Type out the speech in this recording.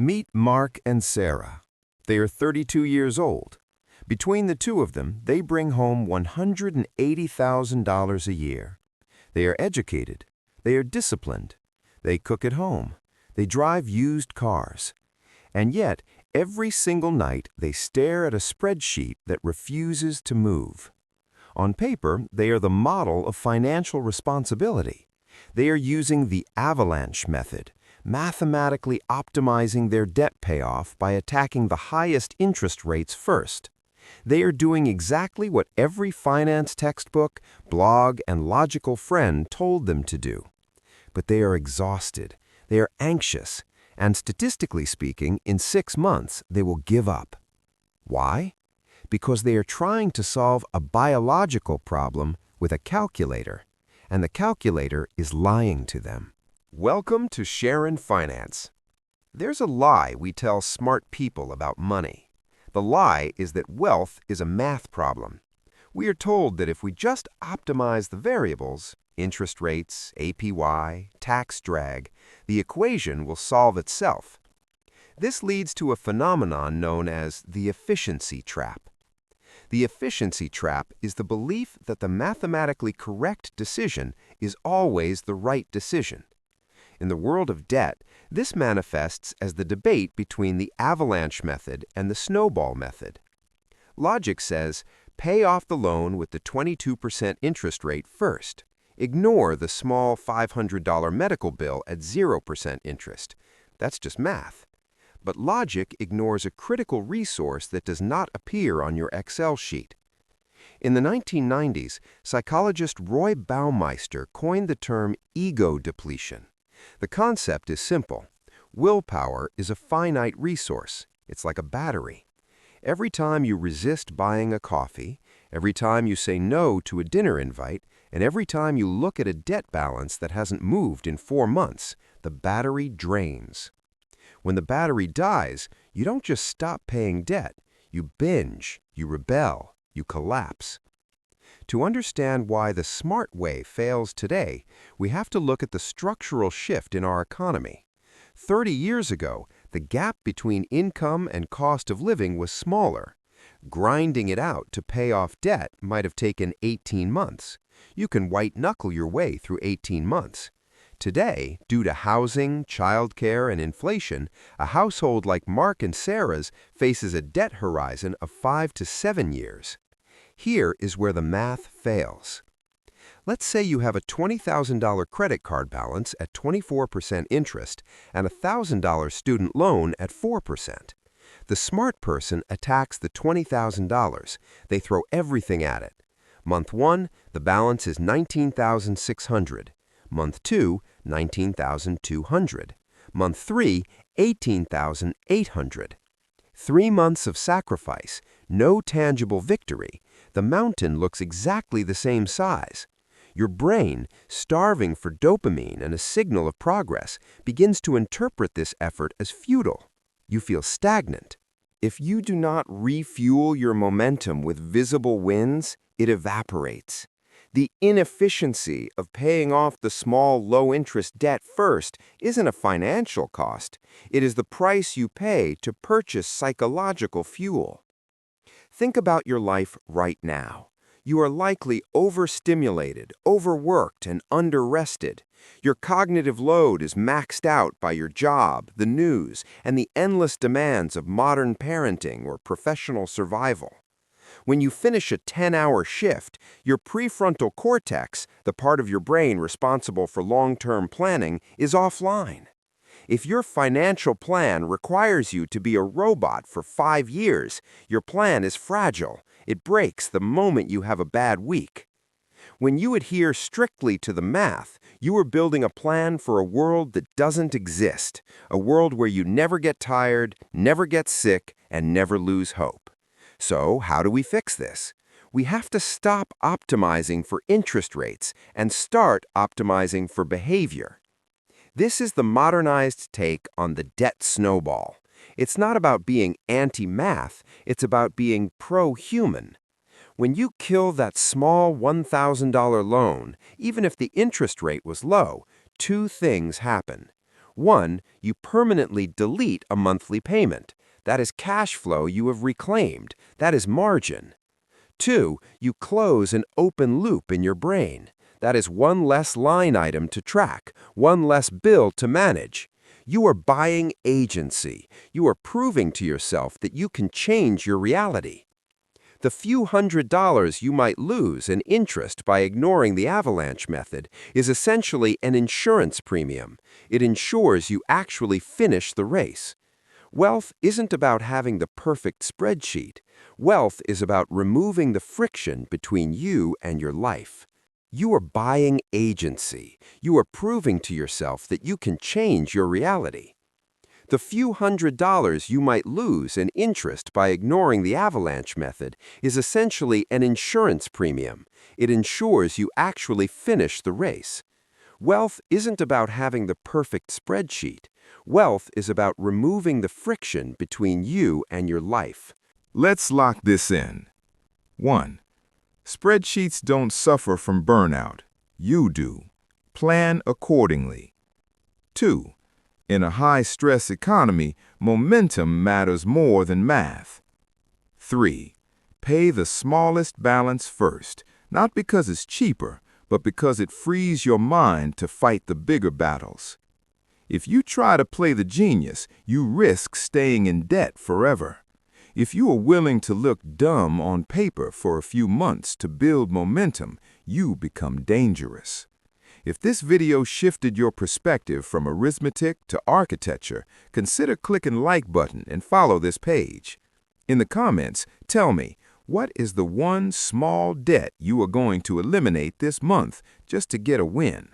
Meet Mark and Sarah. They are 32 years old. Between the two of them, they bring home $180,000 a year. They are educated. They are disciplined. They cook at home. They drive used cars. And yet, every single night, they stare at a spreadsheet that refuses to move. On paper, they are the model of financial responsibility. They are using the Avalanche Method, mathematically optimizing their debt payoff by attacking the highest interest rates first. They are doing exactly what every finance textbook, blog, and logical friend told them to do. But they are exhausted, they are anxious, and statistically speaking, in 6 months, they will give up. Why? Because they are trying to solve a biological problem with a calculator, and the calculator is lying to them. Welcome to Sharon Finance. There's a lie we tell smart people about money. The lie is that wealth is a math problem. We are told that if we just optimize the variables, interest rates, APY, tax drag, the equation will solve itself. This leads to a phenomenon known as the efficiency trap. The efficiency trap is the belief that the mathematically correct decision is always the right decision. In the world of debt, this manifests as the debate between the Avalanche Method and the Snowball Method. Logic says, pay off the loan with the 22% interest rate first. Ignore the small $500 medical bill at 0% interest. That's just math. But logic ignores a critical resource that does not appear on your Excel sheet. In the 1990s, psychologist Roy Baumeister coined the term ego depletion. The concept is simple. Willpower is a finite resource. It's like a battery. Every time you resist buying a coffee, every time you say no to a dinner invite, and every time you look at a debt balance that hasn't moved in 4 months, the battery drains. When the battery dies, you don't just stop paying debt. You binge, you rebel, you collapse. To understand why the smart way fails today, we have to look at the structural shift in our economy. 30 years ago, the gap between income and cost of living was smaller. Grinding it out to pay off debt might have taken 18 months. You can white-knuckle your way through 18 months. Today, due to housing, childcare, and inflation, a household like Mark and Sarah's faces a debt horizon of 5 to 7 years. Here is where the math fails. Let's say you have a $20,000 credit card balance at 24% interest and a $1,000 student loan at 4%. The smart person attacks the $20,000. They throw everything at it. Month 1, the balance is $19,600. Month 2, $19,200. Month 3, $18,800. 3 months of sacrifice, no tangible victory. The mountain looks exactly the same size. Your brain, starving for dopamine and a signal of progress, begins to interpret this effort as futile. You feel stagnant. If you do not refuel your momentum with visible wins, it evaporates. The inefficiency of paying off the small, low-interest debt first isn't a financial cost. It is the price you pay to purchase psychological fuel. Think about your life right now. You are likely overstimulated, overworked, and underrested. Your cognitive load is maxed out by your job, the news, and the endless demands of modern parenting or professional survival. When you finish a 10-hour shift, your prefrontal cortex, the part of your brain responsible for long-term planning, is offline. If your financial plan requires you to be a robot for 5 years, your plan is fragile. It breaks the moment you have a bad week. When you adhere strictly to the math, you are building a plan for a world that doesn't exist, a world where you never get tired, never get sick, and never lose hope. So, how do we fix this? We have to stop optimizing for interest rates and start optimizing for behavior. This is the modernized take on the debt snowball. It's not about being anti-math, it's about being pro-human. When you kill that small $1,000 loan, even if the interest rate was low, 2 things happen. 1. You permanently delete a monthly payment. That is cash flow you have reclaimed. That is margin. 2. You close an open loop in your brain. That is one less line item to track, one less bill to manage. You are buying agency. You are proving to yourself that you can change your reality. The few $100s you might lose in interest by ignoring the Avalanche Method is essentially an insurance premium. It ensures you actually finish the race. Wealth isn't about having the perfect spreadsheet. Wealth is about removing the friction between you and your life. You are buying agency. You are proving to yourself that you can change your reality. The few $100s you might lose in interest by ignoring the Avalanche Method is essentially an insurance premium. It ensures you actually finish the race. Wealth isn't about having the perfect spreadsheet. Wealth is about removing the friction between you and your life. Let's lock this in. 1. Spreadsheets don't suffer from burnout. You do. Plan accordingly. 2. In a high-stress economy, momentum matters more than math. 3. Pay the smallest balance first, not because it's cheaper, but because it frees your mind to fight the bigger battles. If you try to play the genius, you risk staying in debt forever. If you are willing to look dumb on paper for a few months to build momentum, you become dangerous. If this video shifted your perspective from arithmetic to architecture, consider clicking like button and follow this page. In the comments, tell me, what is the one small debt you are going to eliminate this month just to get a win?